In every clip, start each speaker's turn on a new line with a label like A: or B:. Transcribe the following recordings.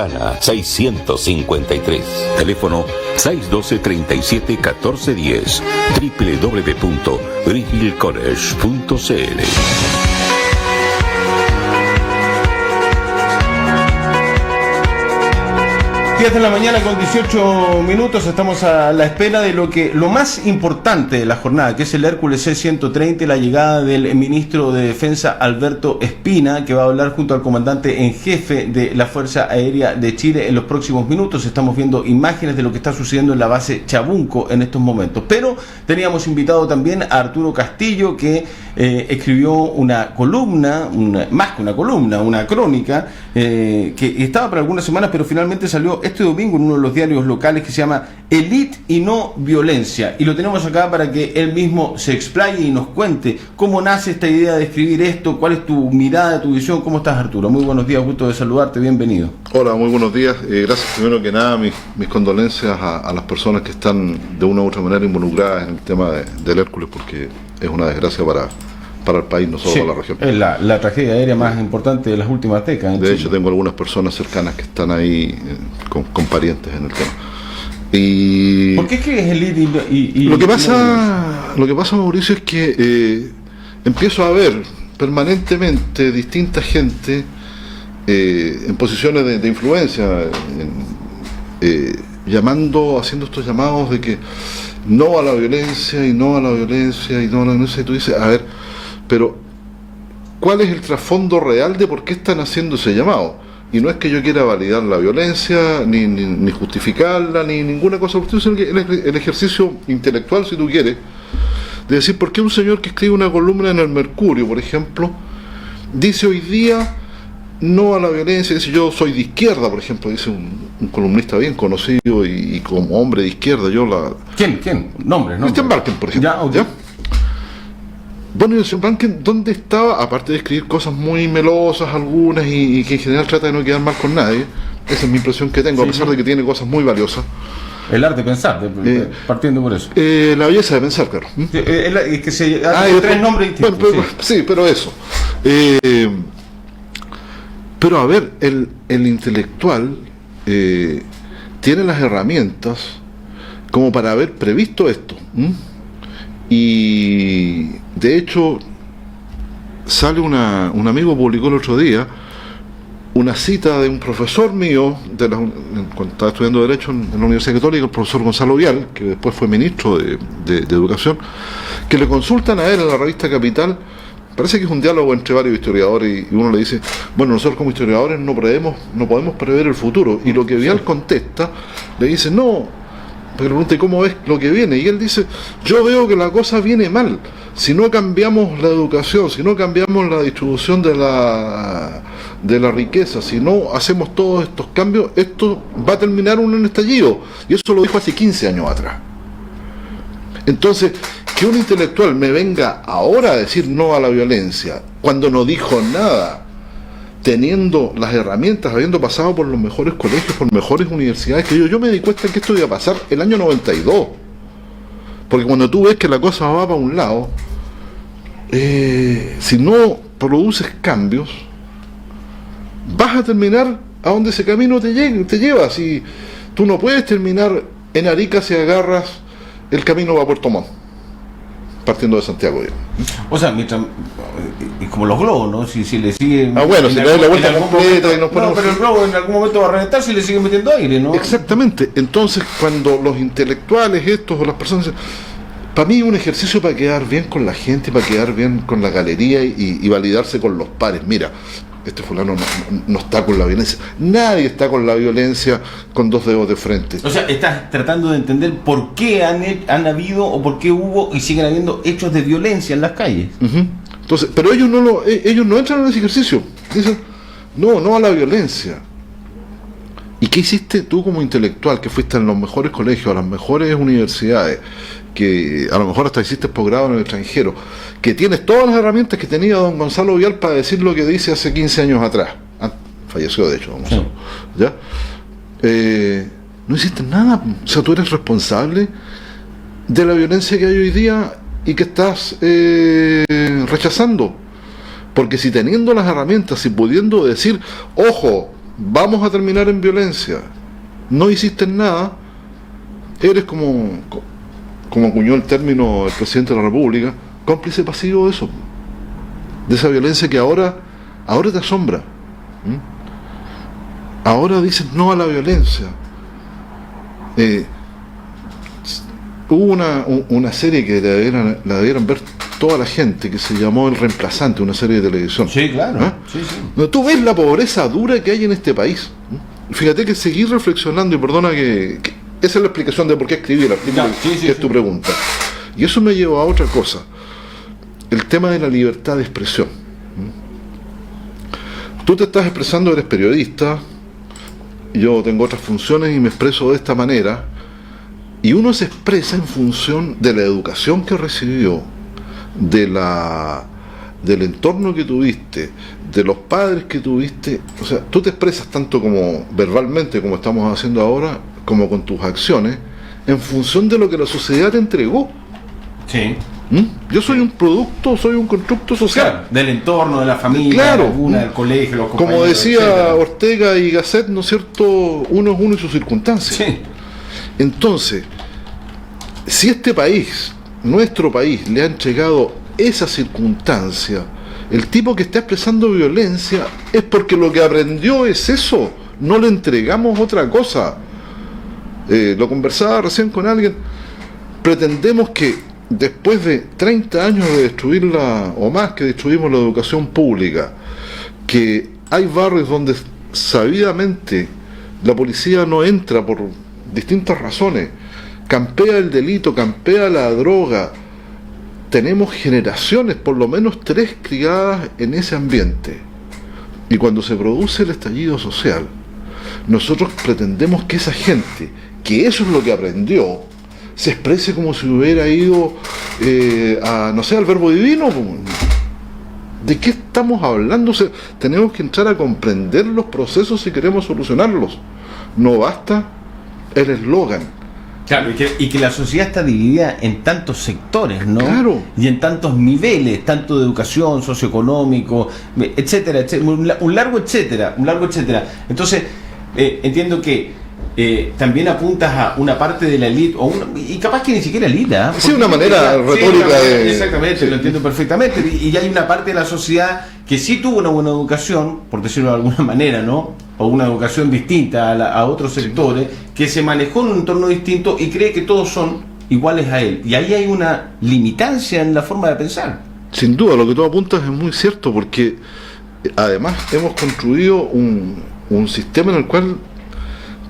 A: Panamericana 653. Teléfono 612-37-1410. www.greenhillcollege.cl.
B: 10 de la mañana con 18 minutos, estamos a la espera de lo más importante de la jornada, que es el Hércules C-130, la llegada del ministro de Defensa Alberto Espina, que va a hablar junto al comandante en jefe de la Fuerza Aérea de Chile en los próximos minutos. Estamos viendo imágenes de lo que está sucediendo en la base Chabunco en estos momentos, pero teníamos invitado también a Arturo Castillo, que escribió una columna, más que una columna, una crónica, que estaba para algunas semanas, pero finalmente salió este domingo en uno de los diarios locales, que se llama Elite y no violencia, y lo tenemos acá para que él mismo se explaye y nos cuente cómo nace esta idea de escribir esto, cuál es tu mirada, tu visión. ¿Cómo estás, Arturo? Muy buenos días, gusto de saludarte, bienvenido.
C: Hola, muy buenos días. Gracias primero que nada, mis condolencias a las personas que están de una u otra manera involucradas en el tema del Hércules, porque es una desgracia para el país, no solo para la región.
B: Es la tragedia aérea más importante de las últimas décadas.
C: De hecho, tengo algunas personas cercanas que están ahí con parientes en el tema. Y
B: ¿por qué es que es el y
C: lo que pasa, Mauricio, es que empiezo a ver permanentemente distinta gente en posiciones de influencia, haciendo estos llamados de que no a la violencia y no a la violencia y no a la violencia, y tú dices, a ver, pero ¿cuál es el trasfondo real de por qué están haciendo ese llamado? Y no es que yo quiera validar la violencia, ni justificarla, ni ninguna cosa, sino que el ejercicio intelectual, si tú quieres, de decir por qué un señor que escribe una columna en el Mercurio, por ejemplo, dice hoy día no a la violencia, dice yo soy de izquierda, por ejemplo, dice un columnista bien conocido y como hombre de izquierda,
B: ¿Quién? Nombre, ¿no?
C: Christian Barken, por ejemplo.
B: Ya, okay.
C: ¿Ya? Bueno, y el señor Barken, ¿dónde estaba? Aparte de escribir cosas muy melosas algunas y que en general trata de no quedar mal con nadie, esa es mi impresión que tengo, a pesar de que tiene cosas muy valiosas.
B: El arte de pensar, partiendo por eso.
C: La belleza de pensar, claro.
B: Es que se tres nombres distintos.
C: Bueno, sí, pero eso. Pero a ver, el intelectual tiene las herramientas como para haber previsto esto. Y de hecho sale un amigo publicó el otro día una cita de un profesor mío cuando estaba estudiando Derecho en la Universidad Católica, el profesor Gonzalo Vial, que después fue ministro de Educación, que le consultan a él en la revista Capital. Parece que es un diálogo entre varios historiadores y uno le dice, bueno, nosotros como historiadores no podemos prever el futuro, y lo que Vial contesta, le dice, no, porque le pregunta, ¿cómo ves lo que viene? Y él dice, yo veo que la cosa viene mal. Si no cambiamos la educación, si no cambiamos la distribución de la riqueza, si no hacemos todos estos cambios, esto va a terminar en un estallido. Y eso lo dijo hace 15 años atrás. Entonces, que un intelectual me venga ahora a decir no a la violencia, cuando no dijo nada, teniendo las herramientas, habiendo pasado por los mejores colegios, por mejores universidades, que yo me di cuenta que esto iba a pasar el año 92. Porque cuando tú ves que la cosa va para un lado, si no produces cambios, vas a terminar a donde ese camino te lleva. Si tú no puedes terminar en Arica si agarras el camino a Puerto Montt, partiendo de Santiago, digamos.
B: O sea, mientras, como los globos, ¿no? Si le siguen...
C: bueno, si le das la vuelta completa y nos ponemos...
B: No, pero el globo en algún momento va a reventar si le siguen metiendo aire, ¿no?
C: Exactamente. Entonces, cuando los intelectuales estos o las personas... Para mí es un ejercicio para quedar bien con la gente, para quedar bien con la galería y validarse con los pares. Mira, este fulano no está con la violencia. Nadie está con la violencia con dos dedos de frente.
B: O sea, estás tratando de entender por qué han habido o por qué hubo y siguen habiendo hechos de violencia en las calles.
C: Entonces, pero ellos no entran en ese ejercicio. Dicen, no a la violencia. ¿Y qué hiciste tú como intelectual que fuiste en los mejores colegios, a las mejores universidades, que a lo mejor hasta hiciste posgrado en el extranjero, que tienes todas las herramientas que tenía don Gonzalo Vial para decir lo que dice hace 15 años atrás? Falleció, de hecho, Gonzalo. ¿Ya? No hiciste nada. O sea, tú eres responsable de la violencia que hay hoy día y que estás rechazando. Porque si teniendo las herramientas y pudiendo decir, ojo, vamos a terminar en violencia, no hiciste nada, eres como acuñó el término el presidente de la República, cómplice pasivo de eso, de esa violencia que ahora te asombra. Ahora dices no a la violencia. Hubo una serie que la debieran ver toda la gente, que se llamó El Reemplazante, una serie de televisión.
B: Sí, claro. Sí.
C: Donde tú ves la pobreza dura que hay en este país. Fíjate que seguí reflexionando, y perdona que esa es la explicación de por qué escribí el artículo, que es tu pregunta. Y eso me llevó a otra cosa, el tema de la libertad de expresión. Tú te estás expresando, eres periodista, yo tengo otras funciones y me expreso de esta manera, y uno se expresa en función de la educación que recibió, del entorno que tuviste, de los padres que tuviste. O sea, tú te expresas tanto como verbalmente, como estamos haciendo ahora, como con tus acciones, en función de lo que la sociedad te entregó.
B: Sí.
C: Yo soy un producto, soy un constructo social.
B: Claro, del entorno, de la familia,
C: claro,
B: del colegio, los compañeros.
C: Como decía
B: etcétera.
C: Ortega y Gasset, ¿no es cierto? Uno es uno y sus circunstancias.
B: Sí.
C: Entonces, si este país, nuestro país, le ha entregado esa circunstancia, el tipo que está expresando violencia es porque lo que aprendió es eso, no le entregamos otra cosa. Lo conversaba recién con alguien, pretendemos que después de 30 años de destruirla, o más que destruimos la educación pública, que hay barrios donde sabidamente la policía no entra por distintas razones, campea el delito, campea la droga, tenemos generaciones, por lo menos 3 criadas en ese ambiente, y cuando se produce el estallido social, nosotros pretendemos que esa gente, que eso es lo que aprendió, se exprese como si hubiera ido al verbo divino. ¿De qué estamos hablando? O sea, tenemos que entrar a comprender los procesos si queremos solucionarlos. No basta el eslogan.
B: Claro, y que la sociedad está dividida en tantos sectores, ¿no?
C: Claro.
B: Y en tantos niveles, tanto de educación, socioeconómico, etcétera, etcétera, un largo etcétera. Entonces, entiendo que también apuntas a una parte de la élite, y capaz que ni siquiera élite, ¿eh?
C: Sí, una manera retórica de...
B: Exactamente, lo entiendo perfectamente. Y hay una parte de la sociedad que sí tuvo una buena educación, por decirlo de alguna manera, ¿no? O una educación distinta a otros sectores, que se manejó en un entorno distinto y cree que todos son iguales a él. Y ahí hay una limitancia en la forma de pensar.
C: Sin duda, lo que tú apuntas es muy cierto, porque además hemos construido un sistema en el cual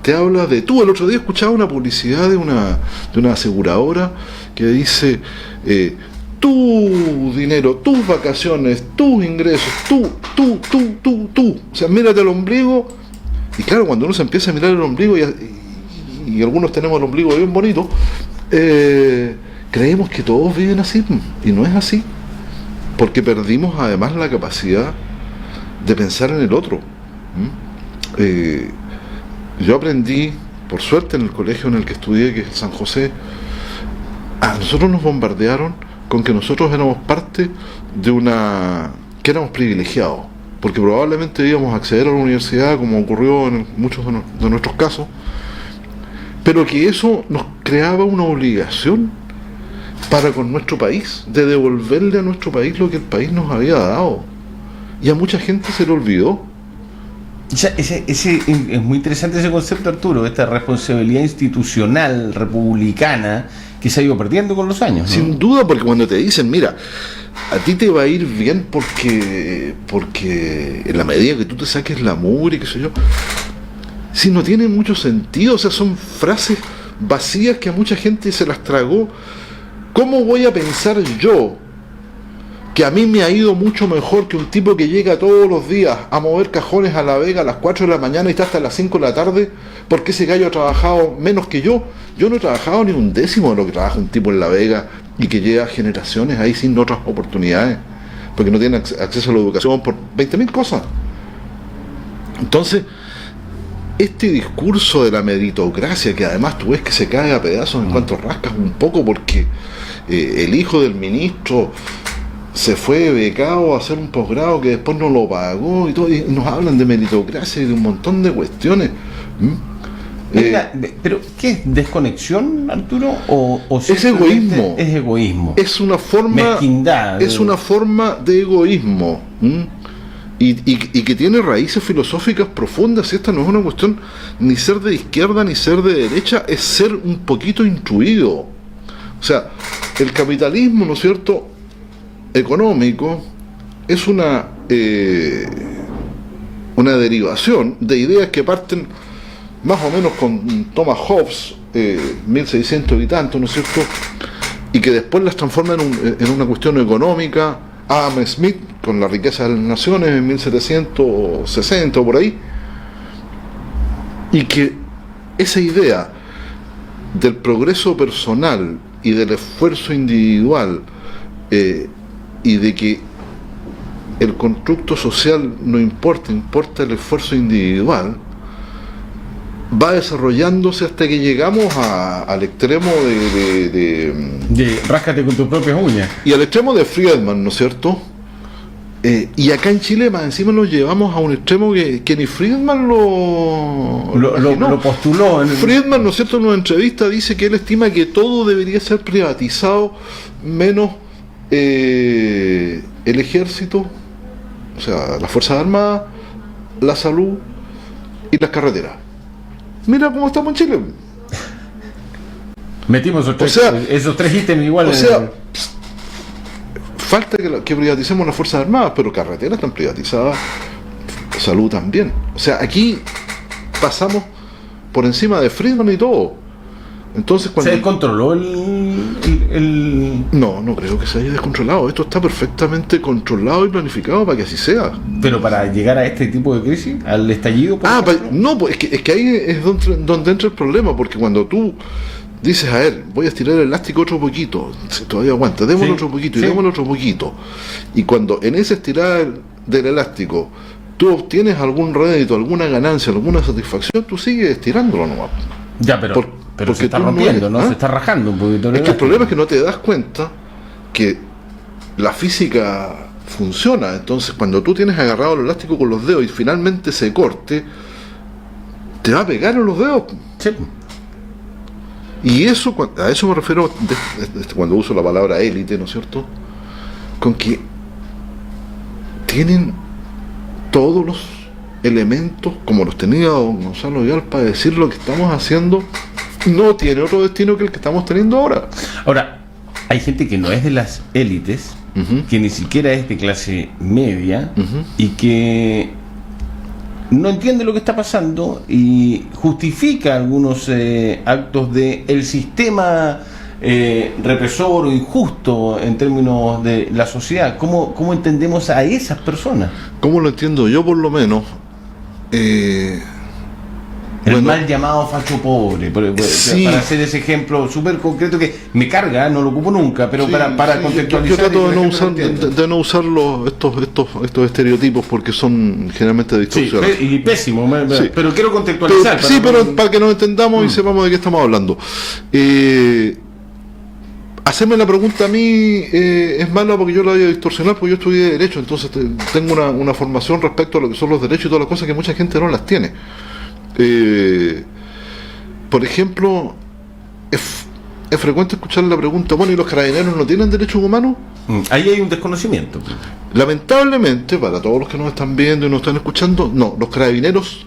C: te habla de tú. El otro día escuchaba una publicidad de una aseguradora que dice tu dinero, tus vacaciones, tus ingresos, tú. O sea, mírate el ombligo. Y claro, cuando uno se empieza a mirar el ombligo, y algunos tenemos el ombligo bien bonito, creemos que todos viven así, y no es así, porque perdimos además la capacidad de pensar en el otro. Yo aprendí, por suerte, en el colegio en el que estudié, que es San José, a nosotros nos bombardearon con que nosotros éramos parte que éramos privilegiados, porque probablemente íbamos a acceder a la universidad, como ocurrió en muchos de nuestros casos, pero que eso nos creaba una obligación para con nuestro país, de devolverle a nuestro país lo que el país nos había dado, y a mucha gente se le olvidó.
B: Es muy interesante ese concepto, Arturo, esta responsabilidad institucional republicana que se ha ido perdiendo con los años, ¿no?
C: Sin duda, porque cuando te dicen, mira, a ti te va a ir bien porque en la medida que tú te saques la mugre, qué sé yo, si no tiene mucho sentido, o sea, son frases vacías que a mucha gente se las tragó. ¿Cómo voy a pensar yo que a mí me ha ido mucho mejor que un tipo que llega todos los días a mover cajones a La Vega a las 4 de la mañana y está hasta las 5 de la tarde, porque ese gallo ha trabajado menos que yo? Yo no he trabajado ni un décimo de lo que trabaja un tipo en La Vega y que lleva generaciones ahí sin otras oportunidades, porque no tiene acceso a la educación por 20.000 cosas. Entonces, este discurso de la meritocracia, que además tú ves que se cae a pedazos en cuanto rascas un poco, porque el hijo del ministro se fue becado a hacer un posgrado que después no lo pagó y todo, y nos hablan de meritocracia y de un montón de cuestiones.
B: Pero ¿qué es desconexión, Arturo? ¿O
C: es egoísmo.
B: Es egoísmo.
C: Es una forma,
B: mezquindad.
C: Es una forma de egoísmo. Y que tiene raíces filosóficas profundas. Esta no es una cuestión ni ser de izquierda ni ser de derecha, es ser un poquito intuido. O sea, el capitalismo, ¿no es cierto?, económico, es una derivación de ideas que parten más o menos con Thomas Hobbes, 1600 y tanto, ¿no es cierto?, y que después las transforma en una cuestión económica. Adam Smith con la riqueza de las naciones en 1760 o por ahí, y que esa idea del progreso personal y del esfuerzo individual, y de que el constructo social no importa, importa el esfuerzo individual, va desarrollándose hasta que llegamos al extremo
B: de ráscate con tus propias uñas.
C: Y al extremo de Friedman, ¿no es cierto? Y acá en Chile más encima nos llevamos a un extremo que ni Friedman lo
B: postuló.
C: Friedman, ¿no es cierto?, en una entrevista dice que él estima que todo debería ser privatizado menos el ejército, o sea, las Fuerzas Armadas, la salud y las carreteras. Mira cómo estamos en Chile.
B: Metimos esos tres ítems igual.
C: O sea, falta que privaticemos las Fuerzas Armadas, pero carreteras están privatizadas, salud también. O sea, aquí pasamos por encima de Friedman y todo. Entonces, cuando...
B: ¿Se descontroló el...?
C: No creo que se haya descontrolado. Esto está perfectamente controlado y planificado para que así sea.
B: Pero para llegar a este tipo de crisis, al estallido...
C: No, pues es que ahí es donde entra el problema, porque cuando tú dices, a ver, voy a estirar el elástico otro poquito, si todavía aguanta, démosle otro poquito y démosle otro poquito. Y cuando en ese estirar del elástico tú obtienes algún rédito, alguna ganancia, alguna satisfacción, tú sigues estirándolo nomás.
B: Ya, pero se está rompiendo, ¿no? Se está rajando un poquito.
C: Es que el problema es que no te das cuenta que la física funciona. Entonces, cuando tú tienes agarrado el elástico con los dedos y finalmente se corte, te va a pegar en los dedos.
B: Sí.
C: Y eso, a eso me refiero cuando uso la palabra élite, ¿no es cierto? Con que tienen todos los elementos, como los tenía don Gonzalo Vidal, para decir lo que estamos haciendo no tiene otro destino que el que estamos teniendo ahora.
B: Ahora, hay gente que no es de las élites, que ni siquiera es de clase media, y que no entiende lo que está pasando y justifica algunos actos del sistema represor o injusto en términos de la sociedad. ¿Cómo entendemos a esas personas?
C: ¿Cómo lo entiendo yo, por lo menos?
B: El mal llamado facho pobre,
C: sí,
B: para hacer ese ejemplo súper concreto que me carga, no lo ocupo nunca, pero sí, para contextualizar.
C: Yo trato de no usar estos estereotipos porque son generalmente distorsionados.
B: Sí, y pésimo, pero quiero contextualizar.
C: Pero para que nos entendamos y sepamos de qué estamos hablando. Hacerme la pregunta a mí es mala porque yo la voy a distorsionar, porque yo estudié Derecho, entonces tengo una formación respecto a lo que son los derechos y todas las cosas que mucha gente no las tiene. Por ejemplo, es frecuente escuchar la pregunta, bueno, ¿y los carabineros no tienen derechos humanos?
B: Ahí hay un desconocimiento.
C: Lamentablemente, para todos los que nos están viendo y nos están escuchando, no, los carabineros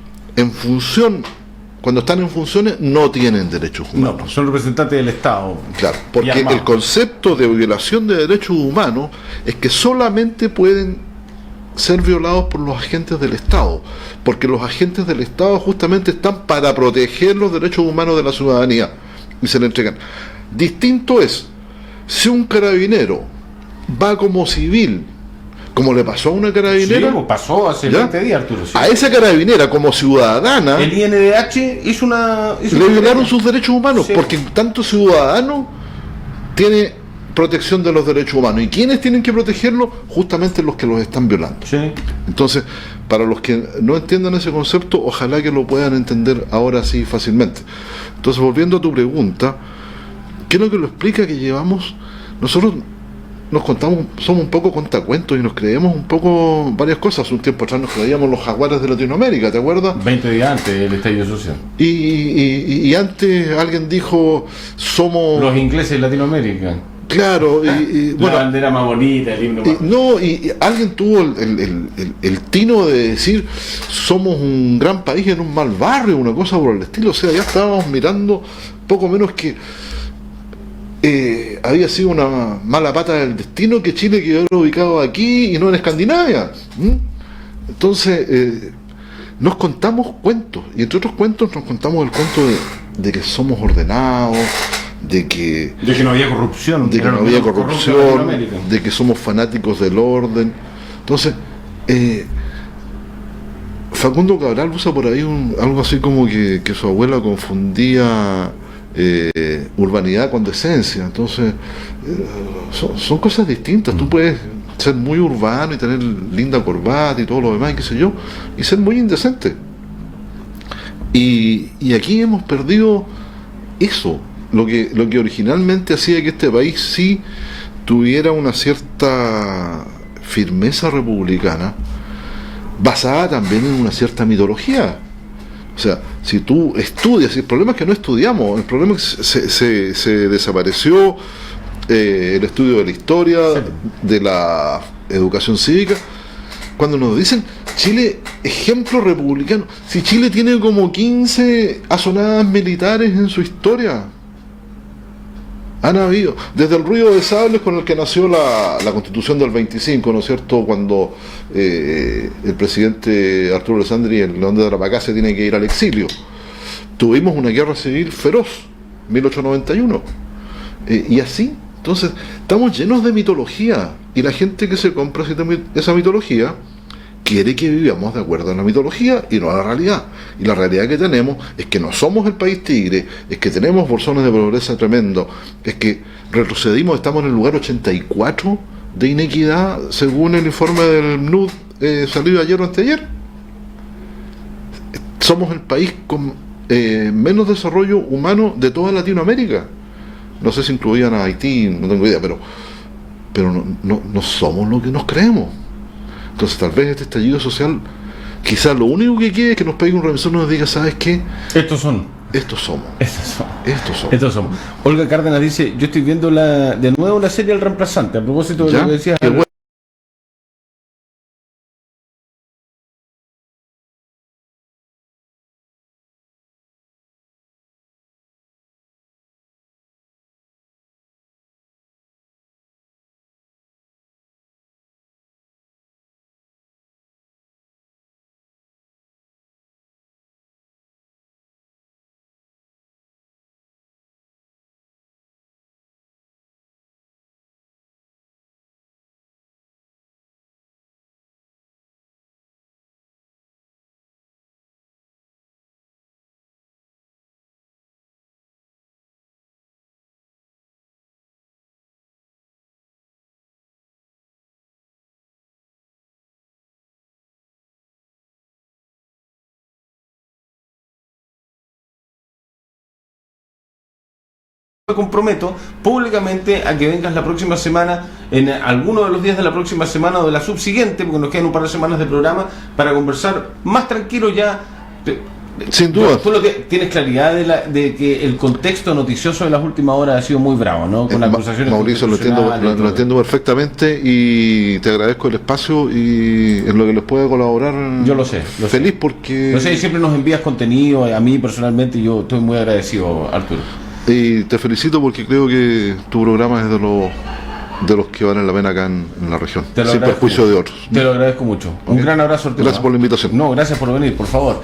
C: cuando están en funciones no tienen derechos humanos.
B: No, son representantes del Estado.
C: Claro, porque el concepto de violación de derechos humanos es que solamente pueden ser violados por los agentes del Estado, porque los agentes del Estado justamente están para proteger los derechos humanos de la ciudadanía y se le entregan. Distinto es si un carabinero va como civil, como le pasó a una carabinera.
B: Sí, pasó hace 20 días, Arturo. Sí.
C: A esa carabinera como ciudadana,
B: el INDH hizo
C: le violaron sus derechos humanos, porque tanto ciudadano tiene protección de los derechos humanos. ¿Y quiénes tienen que protegerlos? Justamente los que los están violando.
B: Sí.
C: Entonces, para los que no entiendan ese concepto, ojalá que lo puedan entender ahora sí fácilmente. Entonces, volviendo a tu pregunta, ¿qué es lo que lo explica que llevamos? Nosotros somos un poco contacuentos y nos creemos un poco varias cosas. Un tiempo atrás nos creíamos los jaguares de Latinoamérica, ¿te acuerdas?
B: 20 días antes del estallido social.
C: Y antes alguien dijo, somos...
B: Los ingleses de Latinoamérica.
C: Claro,
B: la bandera más bonita, el himno más...
C: y alguien tuvo el tino de decir, somos un gran país en un mal barrio, una cosa por el estilo. O sea, ya estábamos mirando poco menos que había sido una mala pata del destino que Chile quedó ubicado aquí y no en Escandinavia. Entonces nos contamos cuentos, y entre otros cuentos nos contamos el cuento de que somos ordenados, de que
B: no había corrupción,
C: de que somos fanáticos del orden. Entonces Facundo Cabral usa por ahí algo así como que su abuela confundía urbanidad con decencia. Entonces son cosas distintas. Tú puedes ser muy urbano y tener linda corbata y todo lo demás, y qué sé yo, y ser muy indecente. Y aquí hemos perdido eso, lo que originalmente hacía que este país sí tuviera una cierta firmeza republicana, basada también en una cierta mitología. O sea, si tú estudias, el problema es que no estudiamos, el problema es que se desapareció el estudio de la historia, de la educación cívica. Cuando nos dicen Chile, ejemplo republicano, si Chile tiene como 15 asonadas militares en su historia, han habido, desde el ruido de sables con el que nació la Constitución del 25, ¿no es cierto?, cuando el presidente Arturo Alessandri, el León de Tarapacá, se tiene que ir al exilio. Tuvimos una guerra civil feroz, 1891, y así. Entonces, estamos llenos de mitología, y la gente que se compra esa mitología quiere que vivamos de acuerdo a la mitología y no a la realidad. Y la realidad que tenemos es que no somos el país tigre, es que tenemos bolsones de pobreza tremendo, es que retrocedimos, estamos en el lugar 84 de inequidad según el informe del MNUD salido ayer o anteayer. Somos el país con menos desarrollo humano de toda Latinoamérica. No sé si incluían a Haití, no tengo idea, pero no somos lo que nos creemos. Entonces tal vez este estallido social, quizás lo único que quiere es que nos pegue un revisor y nos diga, ¿sabes qué? Estos somos.
B: Olga Cárdenas dice, yo estoy viendo de nuevo la serie El Reemplazante, a propósito de lo que decías. Me comprometo públicamente a que vengas la próxima semana, en alguno de los días de la próxima semana o de la subsiguiente, porque nos quedan un par de semanas de programa, para conversar más tranquilo ya.
C: Sin duda.
B: Tú tienes claridad de que el contexto noticioso de las últimas horas ha sido muy bravo, ¿no? Con acusaciones.
C: Mauricio, lo entiendo perfectamente, y te agradezco el espacio y en lo que les pueda colaborar.
B: Yo lo sé.
C: Feliz porque...
B: Lo sé, y siempre nos envías contenido, a mí personalmente, yo estoy muy agradecido, Arturo.
C: Y te felicito porque creo que tu programa es de los que valen la pena acá en la región, sin perjuicio de otros.
B: Te lo agradezco mucho. Un gran abrazo, Arturo.
C: Gracias por la invitación.
B: No, gracias por venir, por favor.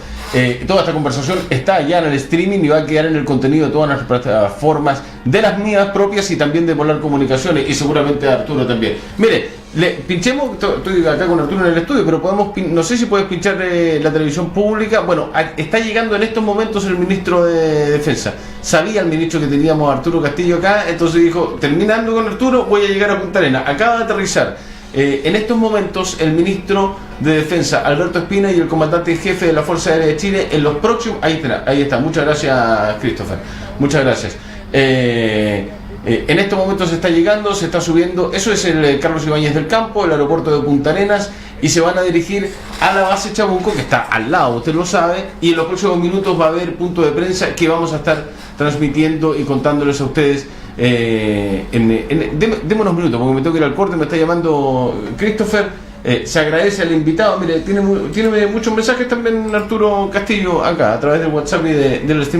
B: Toda esta conversación está ya en el streaming y va a quedar en el contenido de todas nuestras plataformas, de las mías propias y también de Polar Comunicaciones, y seguramente de Arturo también. Mire, pinchemos, estoy acá con Arturo en el estudio, pero no sé si puedes pinchar la televisión pública. Bueno, está llegando en estos momentos el ministro de Defensa. Sabía el ministro que teníamos a Arturo Castillo acá, entonces dijo, terminando con Arturo, voy a llegar a Punta Arenas. Acaba de aterrizar. En estos momentos el ministro de Defensa, Alberto Espina, y el comandante en jefe de la Fuerza Aérea de Chile, en los próximos... Ahí está. Muchas gracias, Christopher. Muchas gracias. En estos momentos se está llegando, se está subiendo. Eso es el Carlos Ibáñez del Campo, el aeropuerto de Punta Arenas, y se van a dirigir a la base Chabuco, que está al lado, usted lo sabe, y en los próximos minutos va a haber punto de prensa que vamos a estar transmitiendo y contándoles a ustedes. Deme unos minutos porque me tengo que ir al corte, me está llamando Christopher. Se agradece al invitado. Mire, tiene muchos mensajes también Arturo Castillo acá a través del WhatsApp y del stream